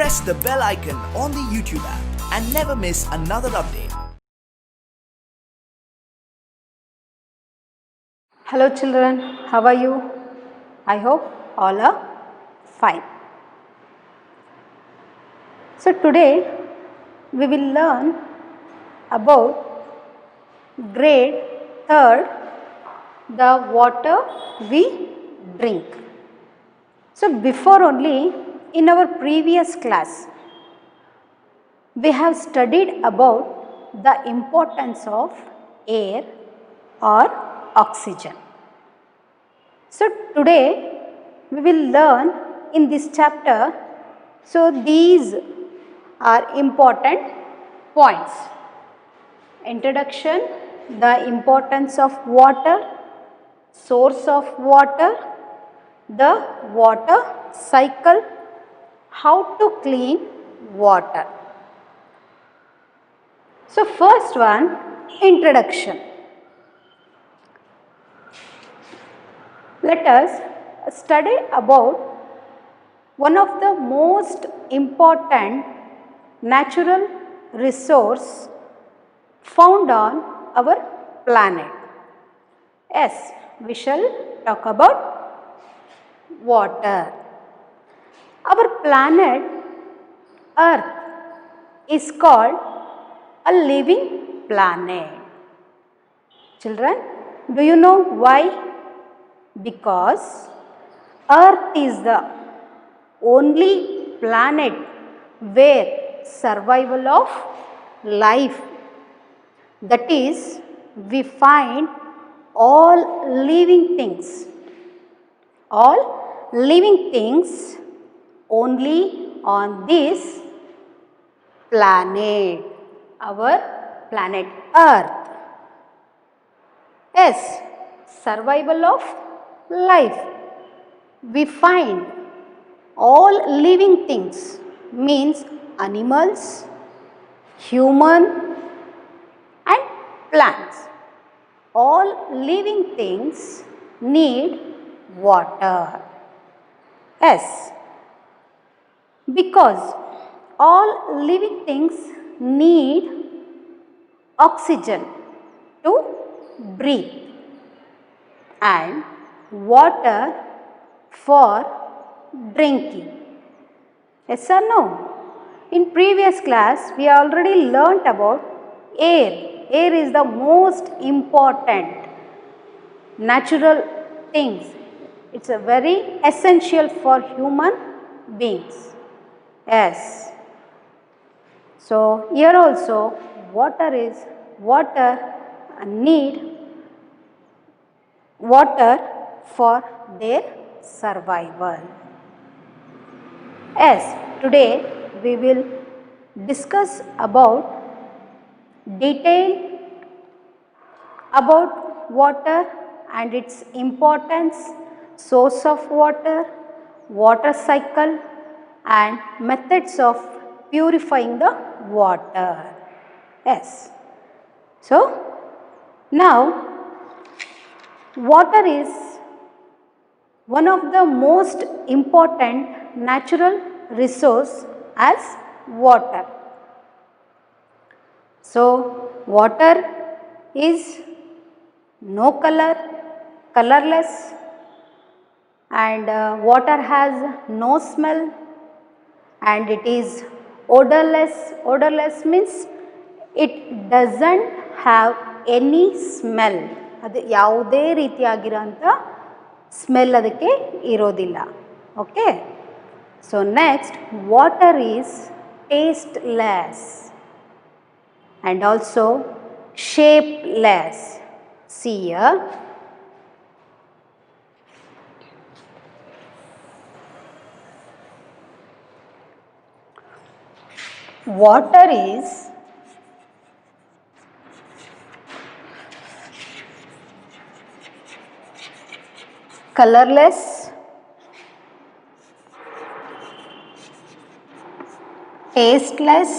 press the bell icon on the YouTube app and never miss another update. Hello children, how are you? I hope all are fine. So today we will learn about grade 3rd, the water we drink. So before only in our previous class we have studied about the importance of air or oxygen. So today we will learn in this chapter, so these are important points. Introduction, the importance of water, source of water, the water cycle, how to clean water. So first one, introduction. Let us study about one of the most important natural resource found on our planet. Yes, we shall talk about water. Our planet Earth is called a living planet. Children, do you know why? Because Earth is the only planet where survival of life, that is, we find all living things only on this planet, our planet Earth. Yes, survival of life. We find all living things means animals, human and plants. All living things need water. Yes, because all living things need oxygen to breathe and water for drinking. Yes or no? In previous class we already learnt about air. Air is the most important natural things. It's a very essential for human beings. Yes. So here also water need water for their survival. Yes, today we will discuss about detail about water and its importance, source of water, water cycle and methods of purifying the water. Yes. So now water is one of the most important natural resource as water. So water is no color, colorless, and water has no smell, and it is odorless. Odorless means it doesn't have any smell. ಅದು ಯಾವುದೇ ರೀತಿಯಾಗಿರೋಂಥ smell ಅದಕ್ಕೆ ಇರೋದಿಲ್ಲ. Okay, so next water is tasteless and also shapeless. See here, water is colorless, tasteless,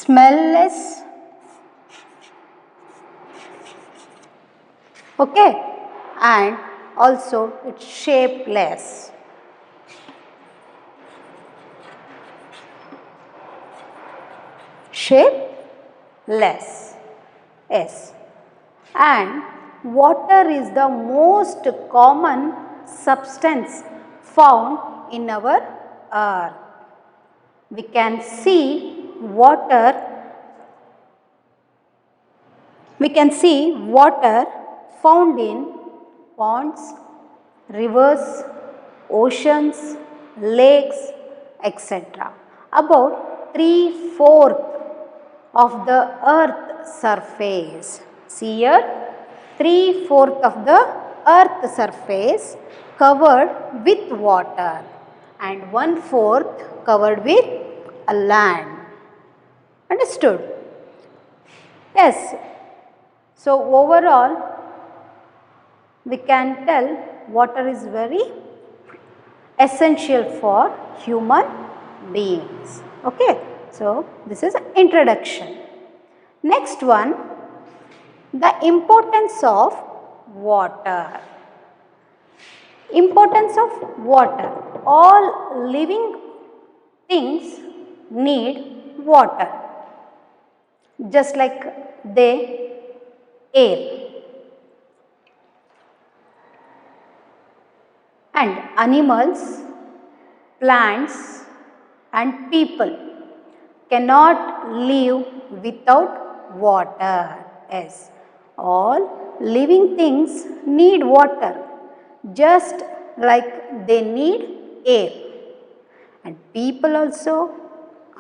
smellless. Okay, and also it's shapeless. Shapeless. Yes. And water is the most common substance found in our earth. We can see water found in ponds, rivers, oceans, lakes, etc. About 3/4 of the earth surface. See here, 3/4 of the earth surface covered with water and 1/4 covered with a land. Understood? Yes. So overall we can tell water is very essential for human beings. Okay. So this is introduction. Next one, the importance of water. Importance of water. All living things need water, just like they air. And animals, plants and people cannot live without water. Yes, all living things need water, just like they need air. And people also,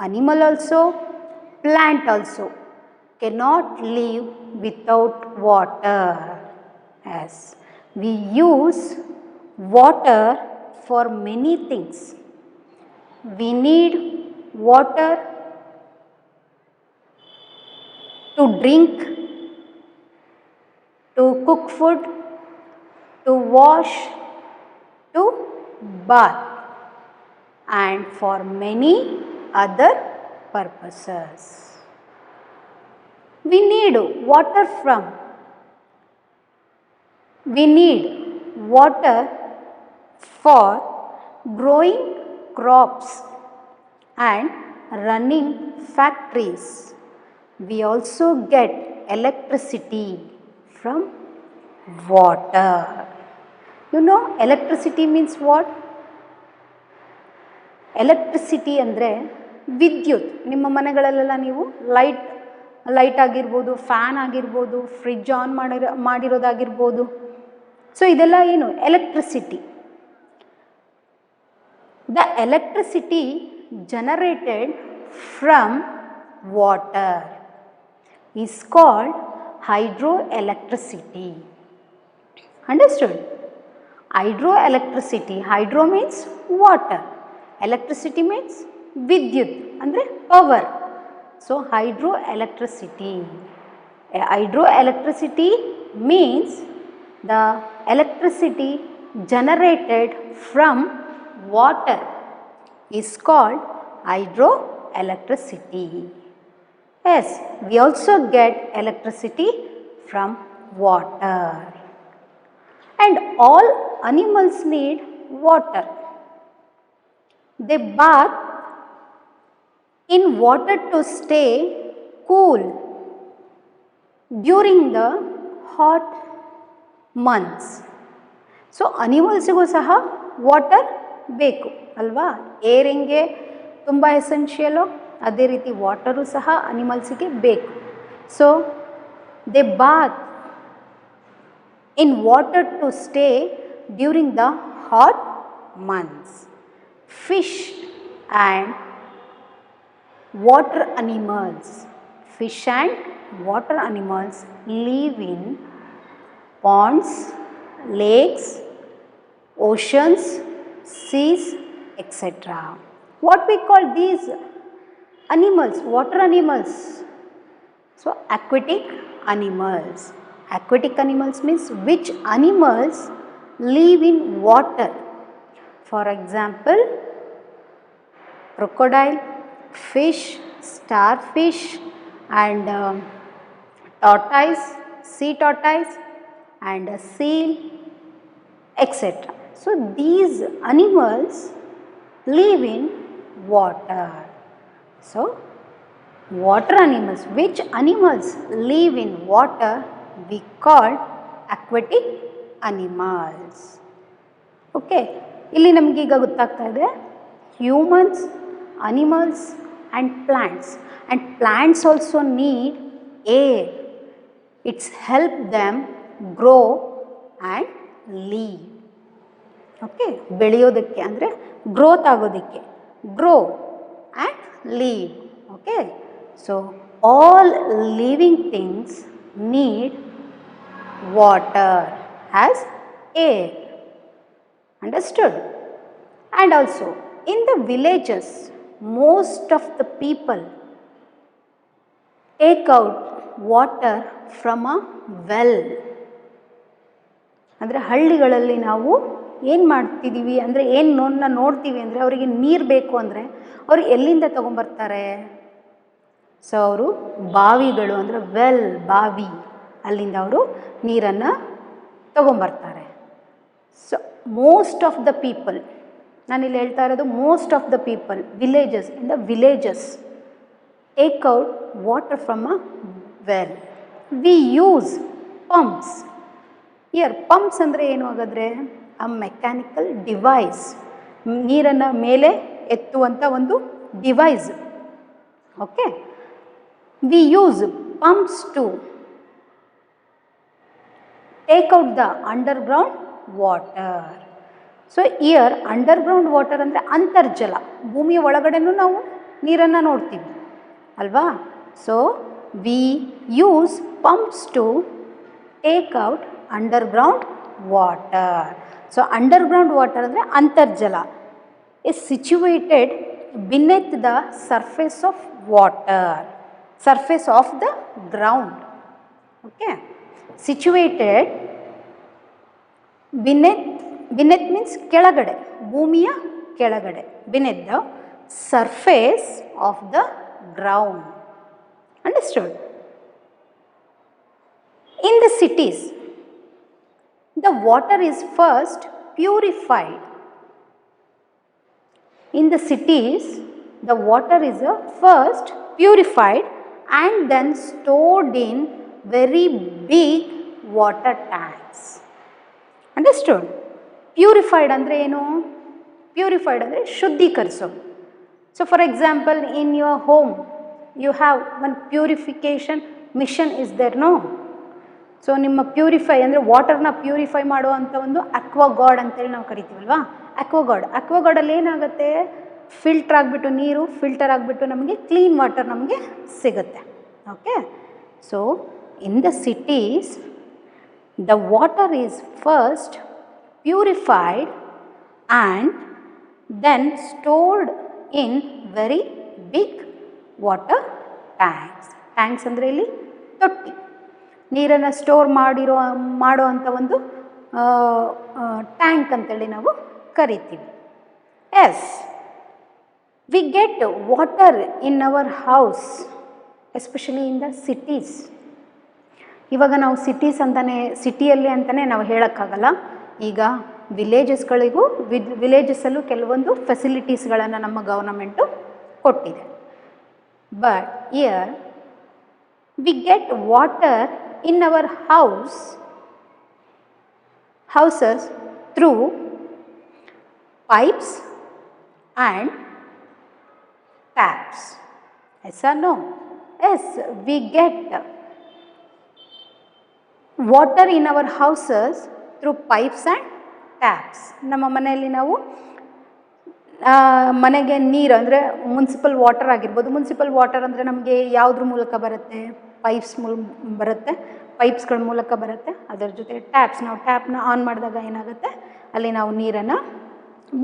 animal also, plant also cannot live without water. Yes, we use water for many things. We need water to drink, to cook food, to wash, to bath, and for many other purposes. We need water for growing crops and running factories. We also get electricity from water. You know, electricity means what? Electricity ಅಂದರೆ ವಿದ್ಯುತ್. ನಿಮ್ಮ ಮನೆಗಳಲ್ಲೆಲ್ಲ ನೀವು light ಆಗಿರ್ಬೋದು, fan ಆಗಿರ್ಬೋದು, fridge on ಮಾಡಿರೋದಾಗಿರ್ಬೋದು. So ಇದೆಲ್ಲ ಏನು? Electricity. The electricity generated from water is called hydroelectricity. Understood? Hydroelectricity. Hydro means water. Electricity means vidyut andre power. So hydroelectricity. Hydroelectricity means the electricity generated from water is called hydroelectricity. Yes, we also get electricity from water. And all animals need water. They bath in water to stay cool during the hot months. So animalsiಗೂ ಸಹ water ಬೇಕು ಅಲ್ವಾ? ಏರಿಂಗ್ಗೆ ತುಂಬ ಎಸೆನ್ಷಿಯಲು, ಅದೇ ರೀತಿ water ಸಹ ಅನಿಮಲ್ಸಿಗೆ ಬೇಕು. So they bath in water to stay during the hot months. Fish and water animals live in ponds, lakes, oceans, seas, etc. What we call these animals? Water animals. So aquatic animals. Aquatic animals means which animals live in water. For example, crocodile, fish, starfish and tortoise, sea tortoise and seal etc. So these animals live in water. So water animals, which animals live in water, we call aquatic animals. Okay, ಇಲ್ಲಿ ನಮಗೀಗ ಗೊತ್ತಾಗ್ತಾ ಇದೆ humans, animals and plants also need air. It's help them grow and leave. Okay, ಬೆಳೆಯೋದಕ್ಕೆ ಅಂದರೆ growth ಆಗೋದಕ್ಕೆ, grow and leave. Okay, so all living things need water as air. Understood? And also in the villages, most of the people take out water from a well. ಅಂದರೆ ಹಳ್ಳಿಗಳಲ್ಲಿ ನಾವು ಏನು ಮಾಡ್ತಿದ್ದೀವಿ ಅಂದರೆ ಏನನ್ನ ನೋಡ್ತೀವಿ ಅಂದರೆ ಅವರಿಗೆ ನೀರು ಬೇಕು ಅಂದರೆ ಅವರು ಎಲ್ಲಿಂದ ತೊಗೊಂಬರ್ತಾರೆ? ಸೊ ಅವರು ಬಾವಿಗಳು ಅಂದರೆ ವೆಲ್, ಬಾವಿ, ಅಲ್ಲಿಂದ ಅವರು ನೀರನ್ನು ತಗೊಂಬರ್ತಾರೆ. So most of the people, ನಾನಿಲ್ಲಿ ಹೇಳ್ತಾ ಇರೋದು most of the people, in the villages take out water from a well. We use pumps. Pumps ಅಂದರೆ ಏನು ಹಾಗಾದರೆ? ಅ ಮೆಕ್ಯಾನಿಕಲ್ ಡಿವೈಸ್, ನೀರನ್ನು ಮೇಲೆ ಎತ್ತುವಂಥ ಒಂದು device. Okay, we use pumps to take out the underground water. So here underground water ಅಂದರೆ ಅಂತರ್ಜಲ, ಭೂಮಿಯ ಒಳಗಡೆನೂ ನಾವು ನೀರನ್ನು ನೋಡ್ತೀವಿ ಅಲ್ವಾ? So we use pumps to take out underground water. So underground water ಅಂದರೆ ಅಂತರ್ಜಲ is situated beneath the surface of water, surface of the ground. Okay, situated beneath means ಕೆಳಗಡೆ, ಭೂಮಿಯ ಕೆಳಗಡೆ, beneath the surface of the ground. Understood? In the cities, the water is first purified. In the cities, the water is first purified and then stored in very big water tanks. Understood? Purified ಅಂದರೆ ಏನು? Purified ಅಂದರೆ ಶುದ್ಧೀಕರಿಸೋದು. So for example, in your home, you have one purification mission is there, no? So ನಿಮ್ಮ purify ಅಂದರೆ ವಾಟರ್ನ purify ಮಾಡುವಂಥ ಒಂದು Aquaguard ಅಂತೇಳಿ ನಾವು ಕರಿತೀವಲ್ವಾ? ಅಕ್ವಾಗಾರ್ಡಲ್ಲಿ ಏನಾಗುತ್ತೆ? ಫಿಲ್ಟರ್ ಆಗಿಬಿಟ್ಟು, ನೀರು ಫಿಲ್ಟರ್ ಆಗಿಬಿಟ್ಟು ನಮಗೆ ಕ್ಲೀನ್ ವಾಟರ್ ನಮಗೆ ಸಿಗುತ್ತೆ. Okay, so in the cities the water is first purified and then stored in very big water tanks. Tanks ಅಂದರೆ ಇಲ್ಲಿ ತೊಟ್ಟಿ, ನೀರನ್ನು ಸ್ಟೋರ್ ಮಾಡೋ ಅಂಥ ಒಂದು ಟ್ಯಾಂಕ್ ಅಂತೇಳಿ ನಾವು ಕರಿತೀವಿ. Yes, we get water in our house, especially in the cities. ಇವಾಗ ನಾವು ಸಿಟೀಸ್ ಅಂತಲೇ, ಸಿಟಿಯಲ್ಲಿ ಅಂತಲೇ ನಾವು ಹೇಳೋಕ್ಕಾಗಲ್ಲ. ಈಗ ವಿಲೇಜಸ್ಗಳಿಗೂ ವಿಲೇಜಸ್ಸಲ್ಲೂ ಕೆಲವೊಂದು ಫೆಸಿಲಿಟೀಸ್ಗಳನ್ನು ನಮ್ಮ ಗೌರ್ನಮೆಂಟು ಕೊಟ್ಟಿದೆ. But year V get water in our houses through pipes and taps. Yes or no? Yes, we get water in our houses through pipes and taps. ನಮ್ಮ ಮನೆಯಲ್ಲಿ ನಾವು ಮನೆಗೆ ನೀರು ಅಂದರೆ ಮುನ್ಸಿಪಲ್ ವಾಟರ್ ಆಗಿರ್ಬೋದು. ಮುನ್ಸಿಪಲ್ ವಾಟರ್ ಅಂದರೆ ನಮಗೆ ಯಾವುದ್ರ ಮೂಲಕ ಬರುತ್ತೆ? ಪೈಪ್ಸ್ ಬರುತ್ತೆ, ಪೈಪ್ಸ್ಗಳ ಮೂಲಕ ಬರುತ್ತೆ. ಅದರ ಜೊತೆ ಟ್ಯಾಪ್ಸ್, ನಾವು ಟ್ಯಾಪ್ನ ಆನ್ ಮಾಡಿದಾಗ ಏನಾಗುತ್ತೆ? ಅಲ್ಲಿ ನಾವು ನೀರನ್ನು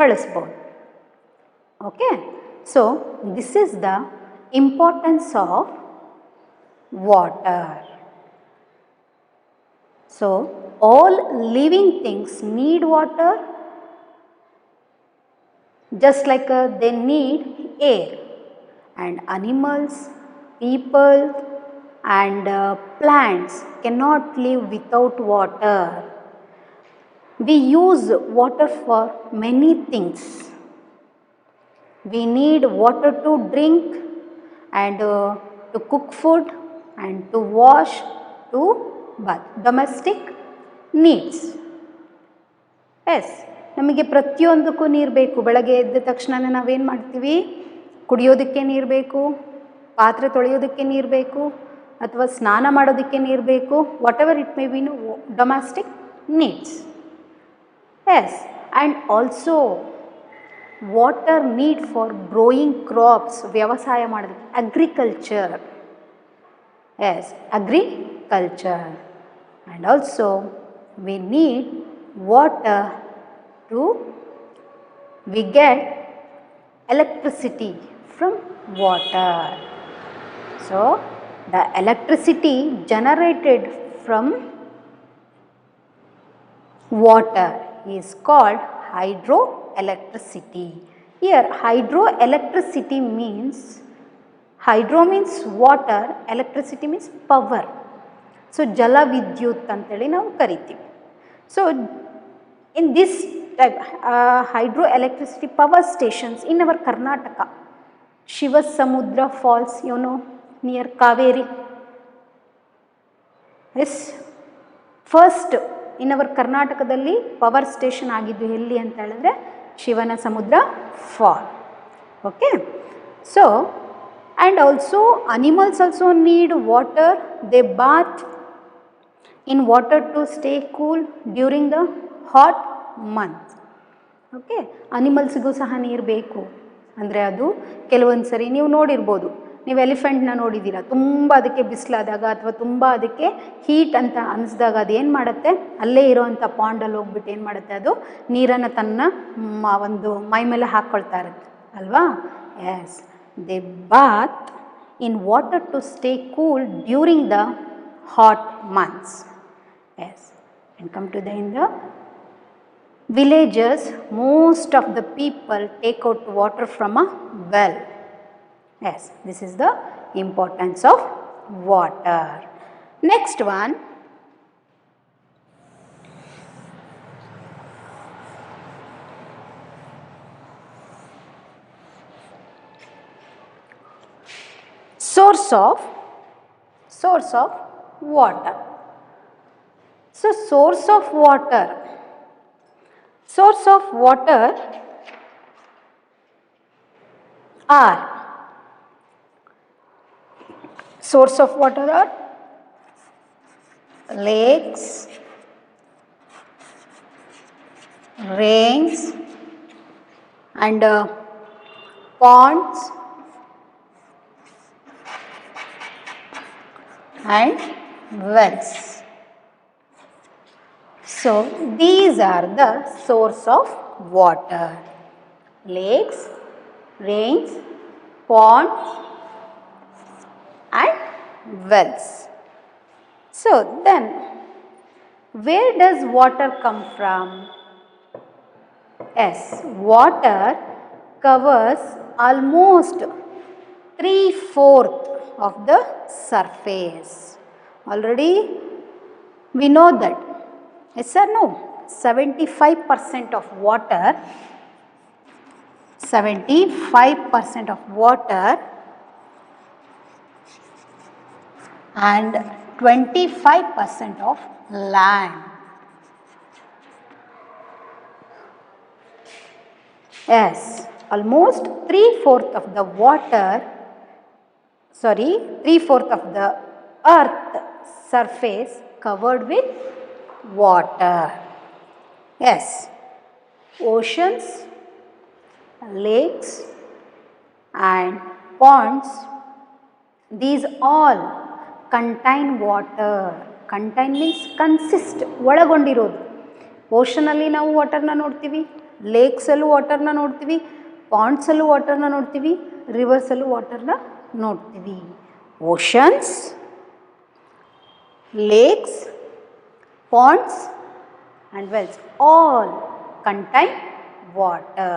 ಬಳಸ್ಬೋದು. Okay, so this is the importance of water. So all living things need water, just like they need air, and animals, people and plants cannot live without water. We use water for many things. We need water to drink and to cook food and to wash, to bath. Domestic needs. Yes, ನಮಗೆ ಪ್ರತಿಯೊಂದಕ್ಕೂ ನೀರು ಬೇಕು. ಬೆಳಗ್ಗೆ ಎದ್ದ ತಕ್ಷಣ ನಾವೇನು ಮಾಡ್ತೀವಿ? ಕುಡಿಯೋದಕ್ಕೆ ನೀರು ಬೇಕು, ಪಾತ್ರೆ ತೊಳೆಯೋದಕ್ಕೆ ನೀರು ಬೇಕು, ಅಥವಾ ಸ್ನಾನ ಮಾಡೋದಕ್ಕೆ ನೀರು ಬೇಕು. Whatever it may be, domestic needs. Yes, and also water need for growing crops, ವ್ಯವಸಾಯ ಮಾಡೋದಕ್ಕೆ, agriculture. Yes, agriculture. And also we need water we get electricity from water. So the electricity generated from water is called hydroelectricity. Here hydroelectricity means, hydro means water, electricity means power. So jala vidyut anteli ನಾವು ಕರಿತೀವಿ. So in this type hydroelectricity power stations in our Karnataka, Shivasamudra Falls, you know, near Kaveri. Yes, first in our Karnatakaದಲ್ಲಿ power station ಆಗಿದ್ದು ಎಲ್ಲಿ ಅಂತ ಹೇಳಿದ್ರೆ Shivanasamudra fall. Okay, so and also animals also need water. They bath in water to stay cool during the hot month. Okay, ಅನಿಮಲ್ಸ್ಗೂ ಸಹ ನೀರು ಬೇಕು. ಅಂದರೆ ಅದು ಕೆಲವೊಂದು ಸರಿ ನೀವು ನೋಡಿರ್ಬೋದು, ನೀವು ಎಲಿಫೆಂಟ್ನ ನೋಡಿದ್ದೀರ, ತುಂಬ ಅದಕ್ಕೆ ಬಿಸಿಲಾದಾಗ ಅಥವಾ ತುಂಬ ಅದಕ್ಕೆ ಹೀಟ್ ಅಂತ ಅನಿಸಿದಾಗ ಅದು ಏನು ಮಾಡುತ್ತೆ, ಅಲ್ಲೇ ಇರೋವಂಥ ಪಾಂಡಲ್ಲಿ ಹೋಗ್ಬಿಟ್ಟು ಏನು ಮಾಡುತ್ತೆ, ಅದು ನೀರನ್ನು ತನ್ನ ಒಂದು ಮೈ ಮೇಲೆ ಹಾಕ್ಕೊಳ್ತಾ ಇರುತ್ತೆ ಅಲ್ವಾ. Yes, they bath in water to stay cool during the hot months. Yes, and come to the in the villages, most of the people take out water from a well. Yes, this is the importance of water. Next one, source of water. So source of water are lakes, rains and ponds and wells. So these are the source of water: lakes, rains, ponds and wells. So then where does water come from? Yes, water covers almost 3/4 of the surface. Already we know that. Yes or no? 75% of water, 75% of water and 25% of land. Yes, almost 3/4 of the water, 3/4 of the earth surface covered with water. Yes, oceans, lakes and ponds, these all contain water. Contain means consist, ಒಳಗೊಂಡಿರೋದು. ಓಷನಲ್ಲಿ ನಾವು ವಾಟರ್ನ ನೋಡ್ತೀವಿ, ಲೇಕ್ಸಲ್ಲೂ ವಾಟರ್ನ ನೋಡ್ತೀವಿ, ಪಾಂಡ್ಸಲ್ಲೂ ವಾಟರ್ನ ನೋಡ್ತೀವಿ, ರಿವರ್ಸಲ್ಲೂ ವಾಟರ್ನ ನೋಡ್ತೀವಿ. Oceans, lakes, ponds and wells all contain water.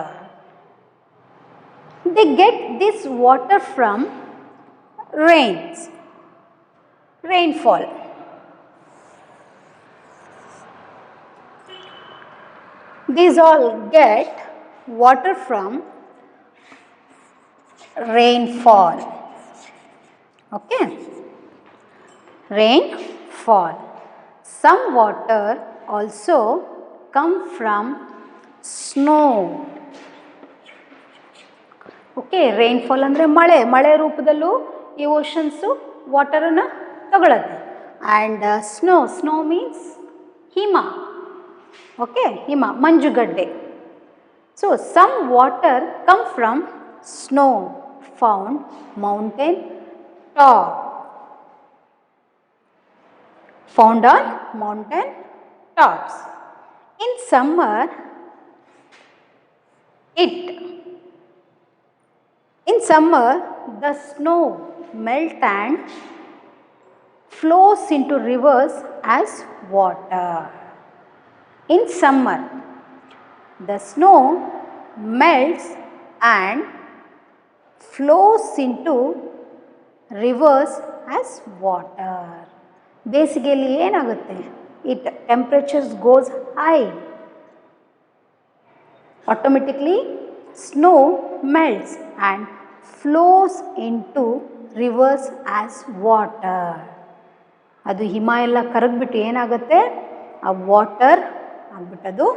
They get this water from rainfall. These all get water from rainfall. Okay, rainfall. Some water also come from snow. Okay rainfall ಅಂದರೆ ಮಳೆ, ಮಳೆ ರೂಪದಲ್ಲೂ ಈ ಓಷನ್ಸು ವಾಟರನ್ನು ತಗೊಳುತ್ತೆ. And snow means ಹಿಮ. Okay, ಹಿಮ, ಮಂಜುಗಡ್ಡೆ. So some water come from snow found mountain top. Found on mountain tops. In summer, the snow melt and flows into rivers as water. In summer, the snow melts and flows into rivers as water. ಬೇಸಿಗೆಯಲ್ಲಿ ಏನಾಗುತ್ತೆ, it temperatures goes high, automatically snow melts and flows into rivers as water. ಅದು ಹಿಮ ಎಲ್ಲ ಕರಗಿಬಿಟ್ಟು ಏನಾಗುತ್ತೆ, ಆ water ಆಗ್ಬಿಟ್ಟದು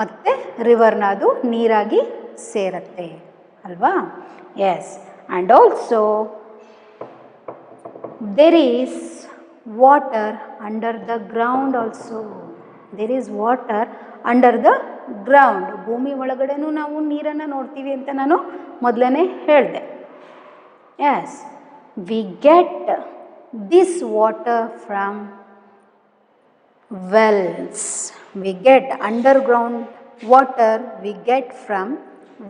ಮತ್ತು ರಿವರ್ನ ಅದು ನೀರಾಗಿ ಸೇರುತ್ತೆ ಅಲ್ವಾ. Yes, and also there is water under the ground also. There is water under the ground. ಭೂಮಿ ಒಳಗಡೆನೂ ನಾವು ನೀರನ್ನು ನೋಡ್ತೀವಿ ಅಂತ ನಾನು ಮೊದಲೇ ಹೇಳಿದೆ. Yes, we get this water from wells. We get underground water, we get from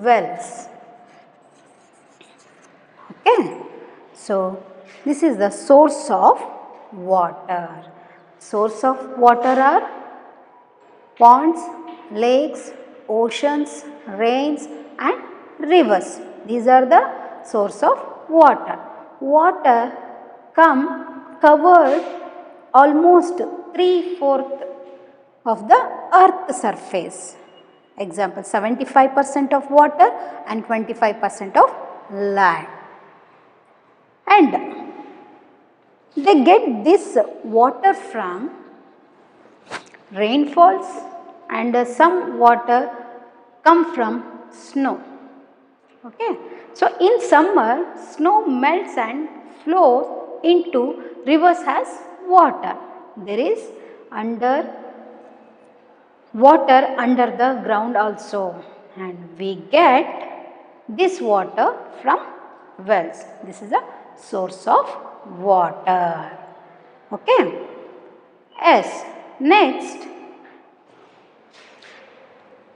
wells. Okay, so this is the source of water. Source of water are ponds, lakes, oceans, rains and rivers. These are the source of water. Water come covered almost 3/4 of the earth surface. Example, 75% of water and 25% of land. And they get this water from rainfalls, and some water come from snow. Okay, so in summer snow melts and flows into rivers as water. There is water under the ground also, and we get this water from wells. This is a source of water. Okay, yes, next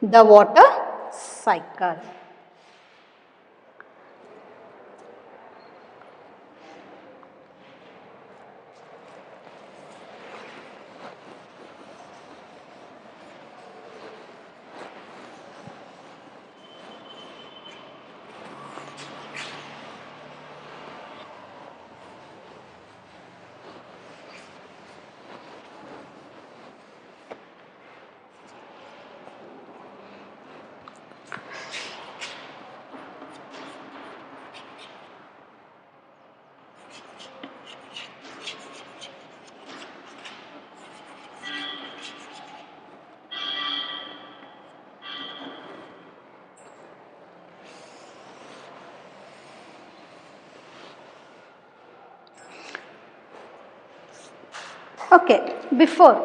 the water cycle. Okay, before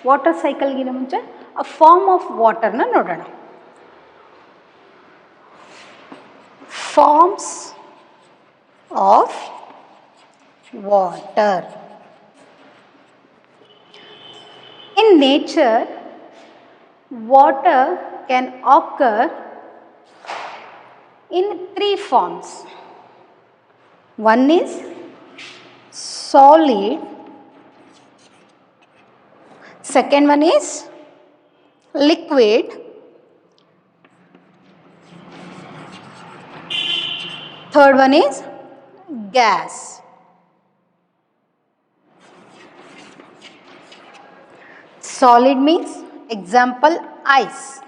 water ಸೈಕಲ್ಗಿನ ಮುಂಚೆ a form of ವಾಟರ್ನ ನೋಡೋಣ. Forms of water. In nature, water can occur in 3 forms. One is solid, second one is liquid, third one is gas. Solid means example ice,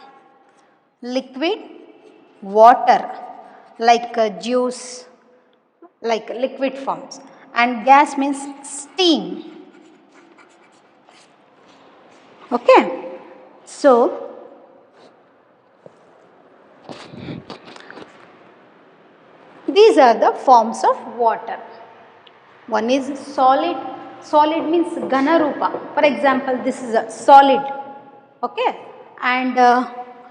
liquid water like juice, like liquid forms, and gas means steam. Okay, so these are the forms of water. One is solid. Solid means Ghanarupa. For example, this is a solid. Okay. And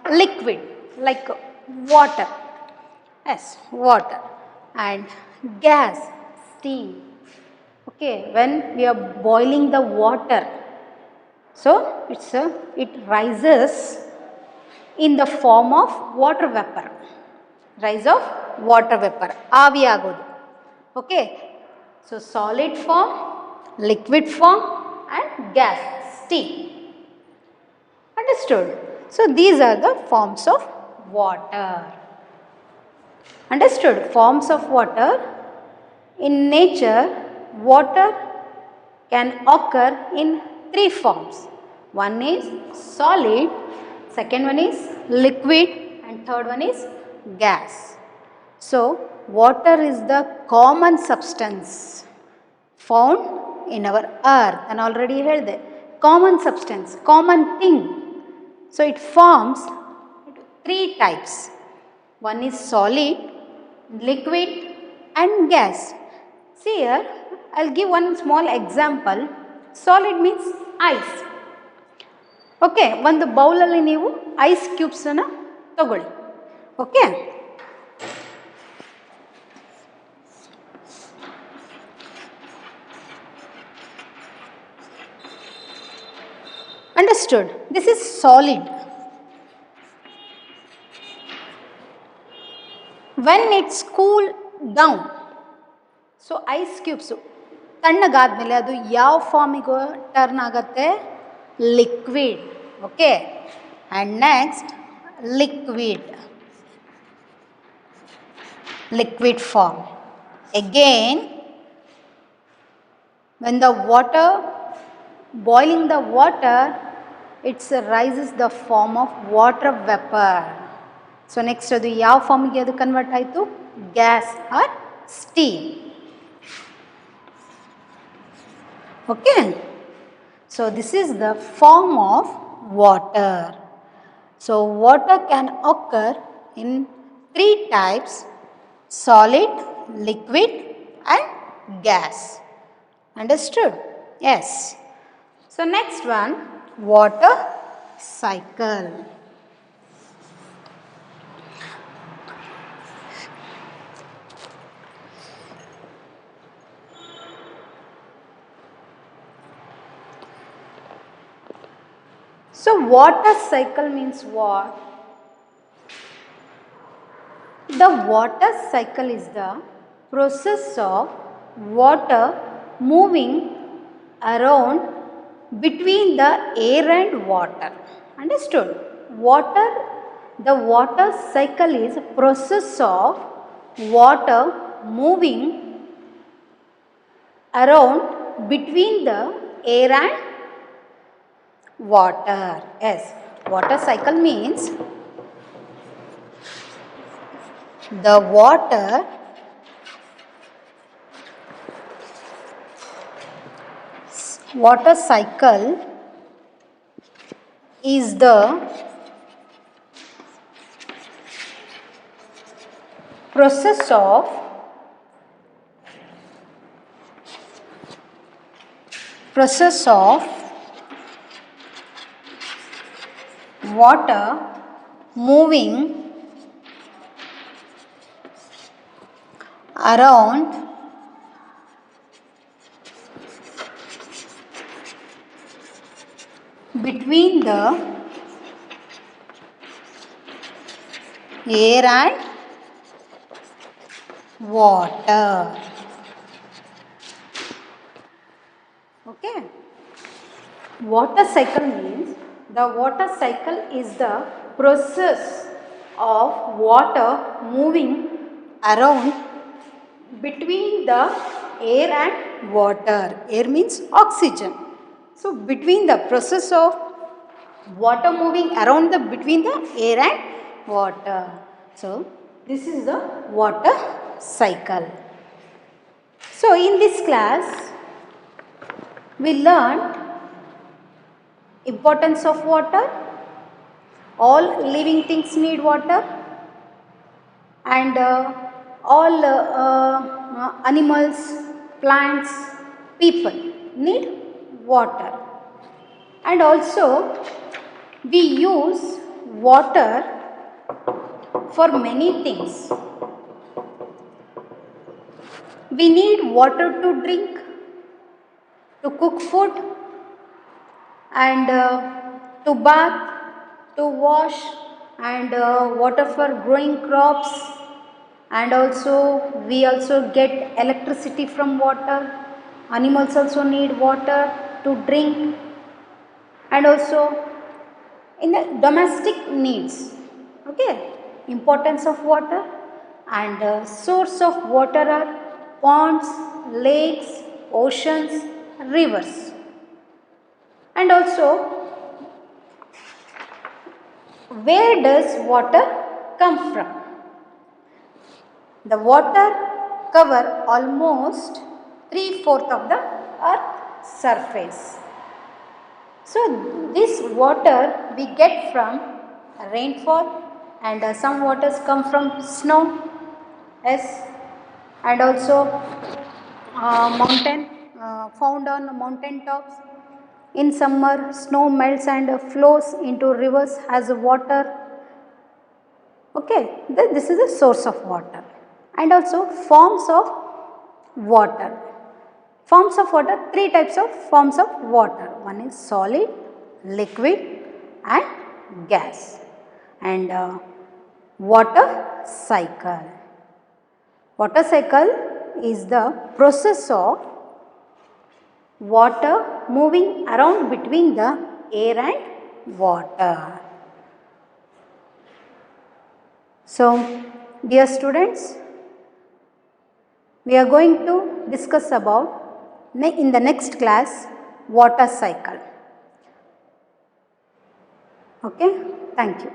liquid like water. Yes, water. And gas, steam. Okay. When we are boiling the water, so it rises in the form of water vapor. Rise of water vapor. Avi agodu. Okay. So solid form, liquid form and gas, steam. Understood? So these are the forms of water. Understood? Forms of water. In nature, water can occur in three forms. One is solid, second one is liquid, and third one is gas. So water is the common substance found in our earth, and already held that common substance, common thing. So it forms three types. One is solid, liquid and gas. See here, I'll give one small example. Solid means ice. Okay, ಒಂದು ಬೌಲಲ್ಲಿ ನೀವು ice ಕ್ಯೂಬ್ಸನ್ನು ತಗೊಳ್ಳಿ. Okay, understood? This is solid. When it's cool down, so ice cubes ತಣ್ಣಗಾದ್ಮೇಲೆ ಅದು ಯಾವ ಫಾರ್ಮಿಗೆ turn ಆಗುತ್ತೆ? Liquid. Okay, and next liquid form. Again, when the water, boiling the water, it rises the form of water vapor. So next ಅದು ಯಾವ ಫಾರ್ಮಿಗೆ ಅದು convert ಆಯಿತು? Gas or steam. Okay, so this is the form of water. So water can occur in three types: solid, liquid and gas. Understood? Yes. So next one, water cycle. So water cycle means what? The water cycle is the process of water moving around between the air and water. Understood? The water cycle is a process of water moving around between the air and water. Yes, water cycle means the water cycle is the process of water moving around between the air and water. Okay. Water cycle means the water cycle is the process of water moving around between the air and water. Air means oxygen. So between the process of water moving around the between the air and water. So this is the water cycle. So in this class we learned importance of water. All living things need water, and all animals, plants, people need water. And also we use water for many things. We need water to drink, to cook food, and to bath, to wash, and water for growing crops. And also we also get electricity from water. Animals also need water to drink. And also in the domestic needs, okay, importance of water. And source of water are ponds, lakes, oceans, rivers. And also, where does water come from? The water cover almost 3/4 of the earth's surface. So this water we get from rainfall, and some waters come from snow, yes, and also mountain, found on mountain tops. In summer, snow melts and flows into rivers as water. Okay, this is a source of water. And also forms of water. Forms of water, three types of forms of water. One is solid, liquid, and gas. And water cycle. Water cycle is the process of water moving around between the air and water. So, dear students, we are going to discuss about in the next class water cycle. Okay, thank you.